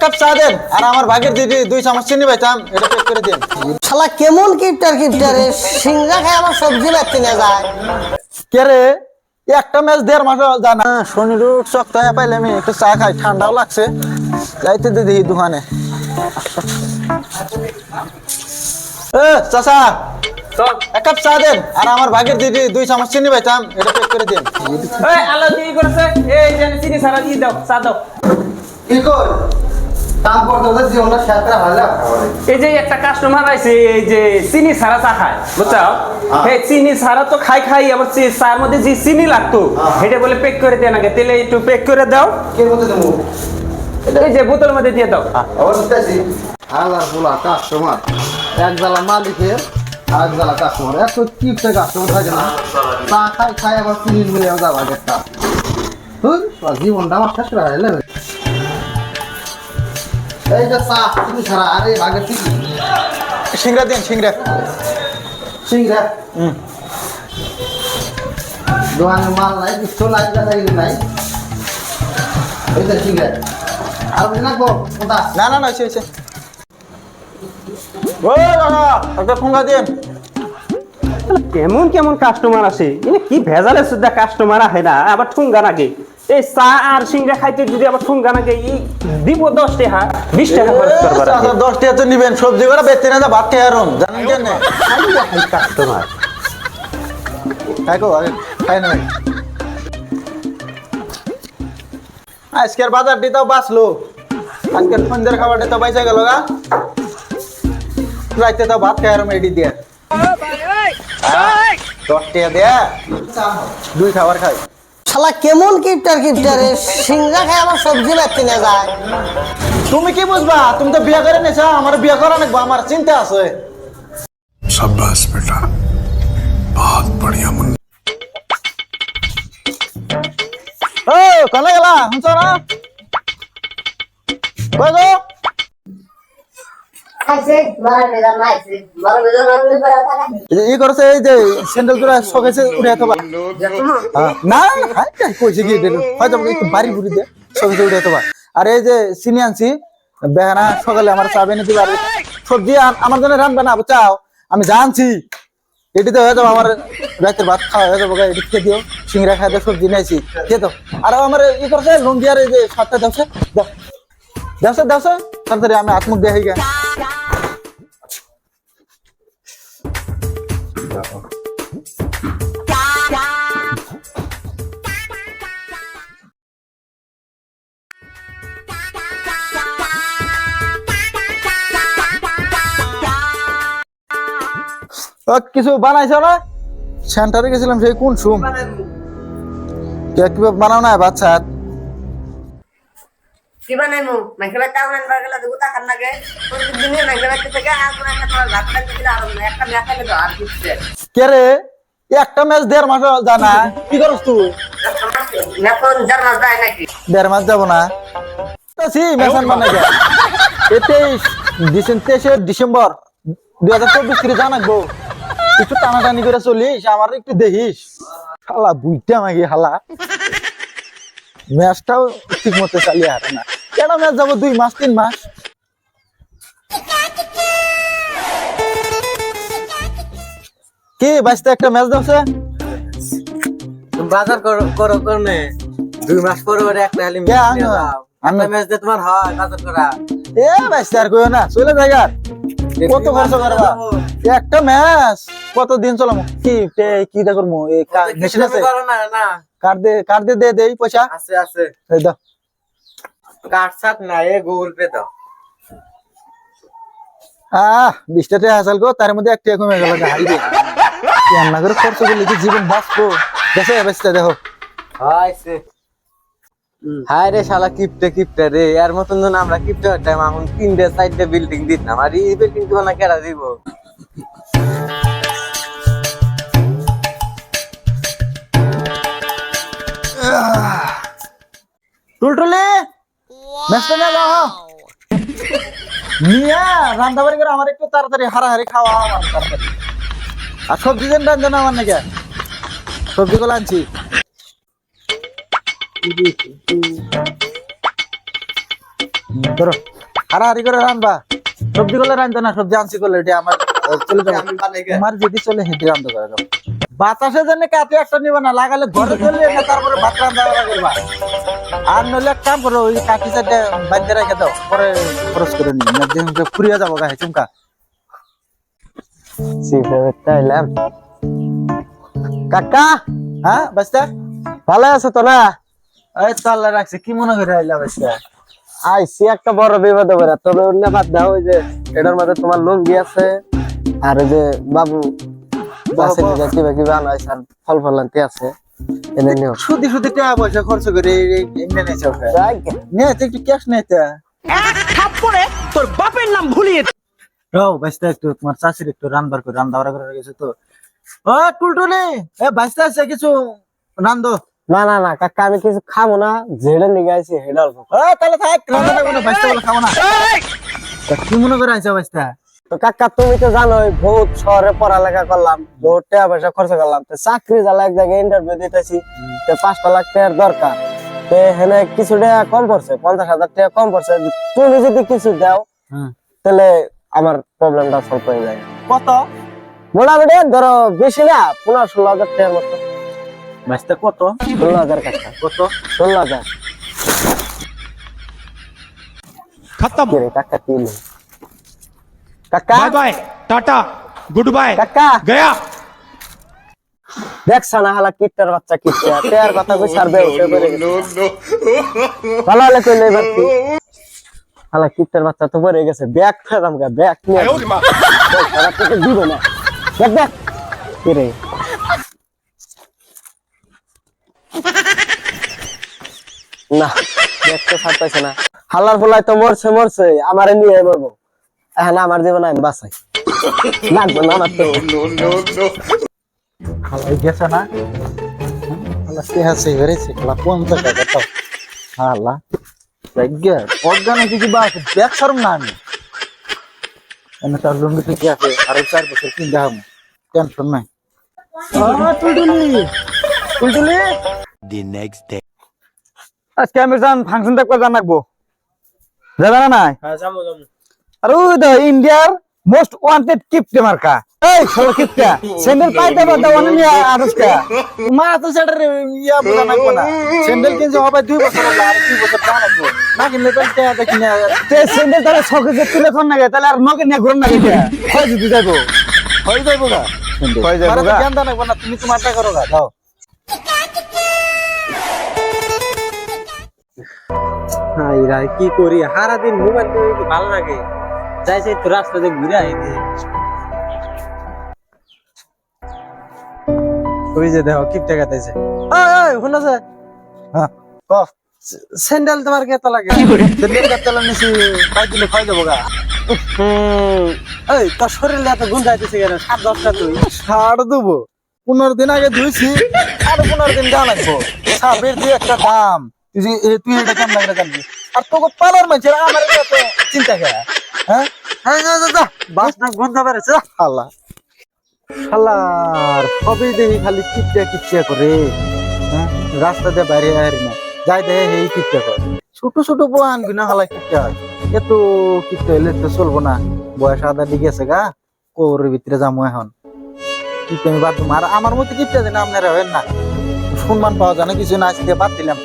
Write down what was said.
Cup চা দেন আর আমার ভাগের দিদি 2 চামচ চিনি পাইতাম এটা প্যাক করে দেন। শালা কেমন কিপটারে সিংড়া খায় আমার সবজি বাড়তে না যায়। কে রে একটা ম্যাচ 1.5 মাস জানা শনির শক্ত হয়ে পাইলে আমি একটু চা খাই ঠান্ডাও লাগছে যাইতে দিদি দোকানে। চাচা এক কাপ চা দেন আর আমার ভাগের দিদি 2 চামচ চিনি পাইতাম এটা প্যাক করে দেন। আলো দিয়ে করেছে এই যে চিনি সারা দিয়ে দাও চা দাও। কি কর কাম করতে হলে জীবনটা শেষ করা ভালো। এই যে একটা কাস্টমার আছে এই যে চিনি সারা চা খায় বুঝছো, এই চিনি সারা তো খাই আবার চার মধ্যে যে চিনি লাগতো এটা বলে প্যাক করে দেন আগে, তেলে একটু প্যাক করে দাও। কে বলতে দেবো এই যে বোতলের মধ্যে দিয়ে দাও। অবশ্যই হাজার পোলা কাস্টমার এক জ্বালা মালিকের আর এক জ্বালা কাস্টমার এত কিপটে কাস্টমার থাকে না। চা খাই আবার চিনি মিলে যাওয়া একটা জীবনটা আমার শেষ করা হয়ে এই যে চা চিনি ছাড়া আরে ভাগের চিনি সিংড়া দেন সিংড়া সিংড়া দোকানে মাল নাই কিছু নাই এই যে সিংড়া আর নাকবো কোনটা না হয়েছে ও দাদা একটা ঠোঙ্গা দেন। কেমন কাস্টমার আসে এনে কি ভেজালে সুদ্ধা কাস্টমার আহে না আবার ঠুঙ্গা নাগে। এই চা আর সিংড়া খাইতে যদি আবার ঠুঙ্গা নাগে দিব 10 টাকা 20 টাকা খরচ করবার আছে। 10 টাকা তো নিবেন সবজি করে বেচতে না ভাত খেয়ে আরম জানেন কেন কাস্টমার খাইকো আরে খাই না আজকের বাজার দিতাও বাঁচলো আজকের সন্ধ্যার খাবারটা তো বাইসা গেল গা রাইতে তো ভাত খাই আরম এডি দিয়ে 10 টাকা দেয়া 2 খাবার খাই। শালা কেমন কিপটারে সিংড়া খায় আমার সবজি বাড়তে না যায়। তুমি কি বুঝবা তুমি তো বিয়ে করে নিছো আমার বিয়ে করা নাকবো আমার চিন্তা আছে। शाबाश बेटा बहुत बढ़िया मुन्ना। ও কলে গেলা শুনছ না কই গো ই করছে এই যে স্যান্ডেল জোড়া শোকেছে উড়ে তো না কইছে কি হয়তো একটু বাড়ি বুড়ি দে শোকেছে উড়ে তো আর এই যে চিনি আনছি বেহানা সকালে আমার চা বেনে দিবে আর সবজি আমার জন্য রান্না না চাও আমি জানছি এটিতে হয়ে যাবো আমার রাতের ভাত খাওয়া হয়ে যাবো এটি খেয়ে দিও সিংড়া খাই সবজি নিয়েছি খেয়ে দাও আর আমার ই করছে লুঙ্গি আর এই যে সাতটা দেওছে দেওছে তাড়াতাড়ি আমি হাত মুখ দিয়ে হয়ে গে কিছু বানাইছো না সেন্টারে গেছিলাম সেই কোন সুম কিভাবে বানাও না বাচ্চা কি বানাইমু মাইকে বাচ্চা বানান বারগলা দুটা খান লাগে প্রতিদিন মাইকে বাচ্চা থেকে আর কোন একটা তোমার ভাত খাইতে দিলে আর একটা ম্যাচ খেলে দাও আর কিছু কে রে একটা ম্যাচ 1.5 মাস জানা কি করছ তুই এখন জার মাস যায় নাকি 1.5 মাস যাব না তো সি মেশন মানে কে 23 ডিসেম্বর 2024 থেকে জানাবো একটু টানাটানি করে চলিস আমার একটু দেখিস শালা বুইটা মাগি হালা ম্যাচটাও ঠিক মতো চালিয়ে হারে না কেন ম্যাচ যাবো 2 মাস 3 মাস কি বাঁচতে একটা ম্যাচ দাওছে বাজার করো করনে 2 মাস পরে একটা খালি আমরা ম্যাচ দিয়ে তোমার হয় বাজার করা এ বাঁচতে আর কইও না চলে জায়গা কত খরচ করবা একটা ম্যাচ কত দিন চলামু কি দা করমু এই মেশিন আছে না কার্ড দে দে পয়সা আছে এই দাও কার্ড সাট না এ গুগল পে দাও 20 টাকা হাসাল গো তার মধ্যে একটা কমে গেল হাই দে রান্না করে খরচ করলে কি জীবন বাঁচবো দেখো অবস্থা দেখো হাইছে হায় রে শালা কিপটে রে এর মতন জন আমরা কিপটে হতাম এখন 3টে 4টে বিল্ডিং দিতাম আর এই বিল্ডিং তো না কেডা দিব টুলটুলি মেসটা নিয়ে যাও নিয়া রান্না বাড়ি করে আমার একটু তাড়াতাড়ি হারাহারি খাওয়া আমার তাড়াতাড়ি আর সবজি দেন রান্ধেন আমার নাকি সবজিগুলো আনছি ধরো হারাহারি করে রান্না সবজি গুলো রান্ধো না সবজি আনছি করলে এটা আমার চলে যাবে আমি বানাই গে। তোমার যদি চলে হেঁটে রান্ধো করে দাও বাতাসের জন্য কাটে একটা নিবা না লাগালে ঘরে চলে এনে তারপরে ভাত রান্ধা করবা আর নইলে এক কাম করো ওই কাঠি চারটে বাঁধতে রেখে দাও পরে খরচ করে নিই না যে ফুরিয়ে যাবো গায়ে চুমকা কাকা হ্যাঁ বাস্তা ভালো আছো তো না? এই তো আল্লাহ রাখছে কি মনে করে আইলা বাস্তা আইসি একটা বড় বিপদে পড়ে, তবে অন্য বাদ দাও, ওই যে এটার মধ্যে তোমার লুঙ্গি আছে আর ওই যে বাবু আছে যে কিবা কিবা আনাইছে আর ফল ফলান্তি আছে, এনে নিও। সুদি সুদি টাকা পয়সা খরচ করে এমনি নিয়েছে যাই গে। নে তুই একটু ক্যাশ নেই রাও বাস্তা একটু তোমার চাষির একটু রান্নার করে রান্না বাড়া করে গেছে তো ও টুলটুলি এ বাস্তা আছে কিছু রান্ধো না না না কাকা, আমি কিছু খাবো না, যেটা নিয়ে আইছি সেটা অল্প। ও তাহলে থাক রান্না লাগবে না বাস্তা বলে খাবো না তা কি মনে করে আইছো বাস্তা তো কাকা তুমি তো জানোই বহুত শহরে পড়ালেখা করলাম, বহুত টাকা পয়সা খরচ করলাম, তো চাকরি জ্বালা এক জায়গায় ইন্টারভিউ দিতেছি, তো 5 লাখ টাকার দরকার, তো এখানে কিছু টাকা কম পড়ছে, 50,000 টাকা কম পড়ছে, তুমি যদি কিছু দাও তাহলে আমার প্রবলেমটা সলভ হয়ে যায়। কত মোটামুটি ধরো বেশি না, 15-16 হাজার টাকার মতো। বাস্তা কত 16,000 কাকা, কত 16,000 खत्म কি রে কাকা, কি নেই কাকা, bye bye tata good bye কাকা गया দেখছ না হালা কিটটার বাচ্চা কিটটা তেয়ার কথা কই ছাড়বে উঠে পড়ে গেছে। ভালো হলে কইলে এবার কি হালা কিটটার বাচ্চা তো পড়ে গেছে, ব্যাগ ফেরাম গা, ব্যাগ নিয়ে সারা থেকে দিবে না, দেখ দেখ কি রে না দেখতে ছাড়তেছে না, হালার ফলাই তো মরছে মরছে, আমারে নিয়ে মরবো, এখন আমার জীবন আমি বাঁচাই লাগবে না আমার তো। হালাই গেছে না হালা সে হাসে হয়েছে হালা 50 টাকা তো হালা জায়গা অজ্ঞানে কিছু বাস ব্যাগ সরম না আমি এনে তার লুঙ্গি থেকে আছে আর 4 বছর কিনতে হবে টেনশন নাই টুলটুলি টুলটুলি আজকে আমি ফাংশন দেখতে জান রাখবো জানা না আর ওই তো ইন্ডিয়ার মোস্ট ওয়ান্টেড কিপটে মার্কা এই শালা কিপটা স্যান্ডেল পাইতে পারতে অনেক আরস্কা মা তো সেটার ইয়া বলা না কোনা স্যান্ডেল কিনছে হবে 2 বছর হলো আর 2 বছর দাম আছে না কিনলে তো টাকা দেখি না তে স্যান্ডেল তাহলে শখে যে তুলে ফোন না তাহলে আর নকে নিয়ে ঘুরন না গেছে হয় যদি যাইবো হয় যাইবো গা হয় যাইবো গা জ্ঞান দাও না তুমি তোমারটা করো গা দাও হাই রাই কি করি, সারা দিন মোবাইল টিপে কি ভালো লাগে, যাই যাই তো রাস্তাতে ঘুরে আই দে, ওই যে দেখো কি টাকা দিয়েছে। এই শুনো যে হ্যাঁ ক স্যান্ডেল তোমার কেত লাগে? স্যান্ডেল কাটতে নিছি পাই দিলে খাই দেবো গা এই তোর শরীরে এত গুণ যাইতেছে কেন? 7-10টা তুই ছাড় দেবো 15 দিন আগে ধুইছি আর 15 দিন যা লাগবো সাবের দিয়ে একটা দাম তুই এটা কেমন লাগে জানবি আর তোকে পালার মাঝে আমার এত চিন্তা কে হ্যাঁ বাস না গন্ধ বেড়েছে। আল্লাহ শালার সবই দেখি খালি কিপটা কিপটা করে হ্যাঁ রাস্তা দিয়ে বাইরে আরি না যাই দেখে এই কিপটা করে ছোট ছোট বউ আনবি না হালা কিপটা এত কিপটা হইলে তো চলবো না বয়স আদা দিকে গেছে গা কোর ভিতরে যাবো এখন কিপটা আমি বাদ দেবো আর আমার মতো কিপটা দিন আপনারা হবেন না সম্মান পাওয়া যায় না কিছু না আজকে বাদ দিলাম